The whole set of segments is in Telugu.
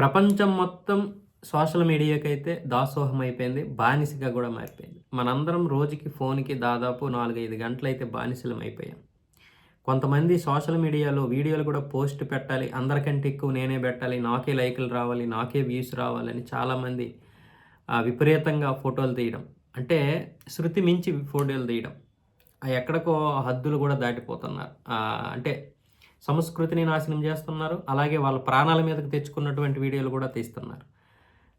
ప్రపంచం మొత్తం సోషల్ మీడియాకైతే దాసోహం అయిపోయింది. బానిసగా గూడా మారిపోయింది. మనందరం రోజుకి ఫోన్‌కి దాదాపు 4, 5 గంటలైతే బానిసలం అయిపోయాం. కొంతమంది సోషల్ మీడియాలో వీడియోలు గూడా పోస్ట్ పెట్టాలి. అందరికంటే ఎక్కువ నేనే బెట్టాలి. నాకే లైకులు రావాలి. నాకే వ్యూస్ రావాలని చాలామంది విపరీతంగా ఫోటోలు తీయడం. అంటే శృతి మించి ఫోటోలు తీయడం. ఎక్కడికో హద్దులు గూడా దాటిపోతున్నారు. అంటే సంస్కృతిని నాశనం చేస్తున్నారు. అలాగే వాళ్ళ ప్రాణాల మీదకి తెచ్చుకున్నటువంటి వీడియోలు కూడా తీస్తున్నారు.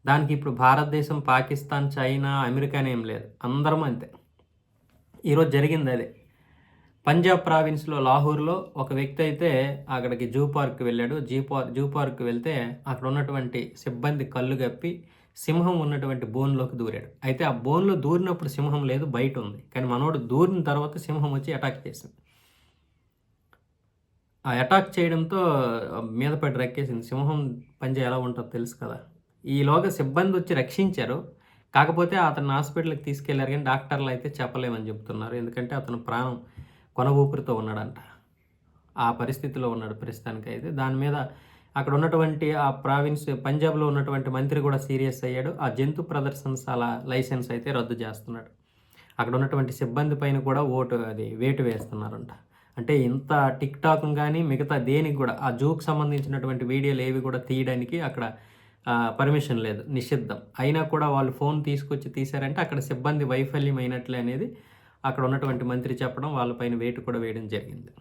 దానికి ఇప్పుడు భారతదేశం, పాకిస్తాన్, చైనా, అమెరికానే ఏం లేదు. అందరం అంతే. ఈరోజు జరిగింది అదే. పంజాబ్ ప్రావిన్స్‌లో లాహోర్‌లో ఒక వ్యక్తి అయితే అక్కడికి జూ పార్క్‌కి వెళ్ళాడు. జూ పార్క్‌కి వెళ్తే అక్కడ ఉన్నటువంటి సిబ్బంది కళ్ళు గప్పి సింహం ఉన్నటువంటి బోన్‌లోకి దూరాడు. అయితే ఆ బోన్‌లో దూరినప్పుడు సింహం లేదు, బయట ఉంది. కానీ మనోడు దూరిన తర్వాత సింహం వచ్చి అటాక్ చేసింది. ఆ అటాక్ చేయడంతో మీద పడి రక్కేసింది. సింహం పంజా ఎలా ఉంటదో తెలుసు కదా! ఈలోగా సిబ్బందొచ్చి రక్షించారు. కాకపోతే అతన్ని హాస్పిటల్‌కి తీసుకెళ్లారు గానీ డాక్టర్‌లయితే చెప్పలేమని చెప్తున్నారు. ఎందుకంటే అతను ప్రాణం కొన ఊపిరితో ఉన్నాడంట. ఆ పరిస్థితిలో ఉన్నాడు ప్రస్తుతానికైతే. దాని మీద అక్కడ ఉన్నటువంటి ఆ ప్రావిన్స్ పంజాబ్‌లో ఉన్నటువంటి మంత్రి కూడా సీరియస్ అయ్యాడు. ఆ జంతు ప్రదర్శనశాల లైసెన్స్ అయితే రద్దు చేస్తున్నాడు. అక్కడ ఉన్నటువంటి సిబ్బంది పైన కూడా వేటు వేస్తున్నారంట. అంటే ఇంత టిక్‌టాక్‌ని గాని, మిగతా దేనికి గూడా ఆ జూకి సంబంధించినటువంటి వీడియోలు ఏవి కూడా తీయడానికి అక్కడ పర్మిషన్ లేదు. నిషిద్ధం. అయినా కూడా వాళ్ళు ఫోన్ తీసుకొచ్చి తీశారంటే అక్కడ సిబ్బంది వైఫల్యం అయినట్లే అనేది అక్కడ ఉన్నటువంటి మంత్రి చెప్పడం, వాళ్ళ పైన వేటు కూడా వేయడం జరిగింది.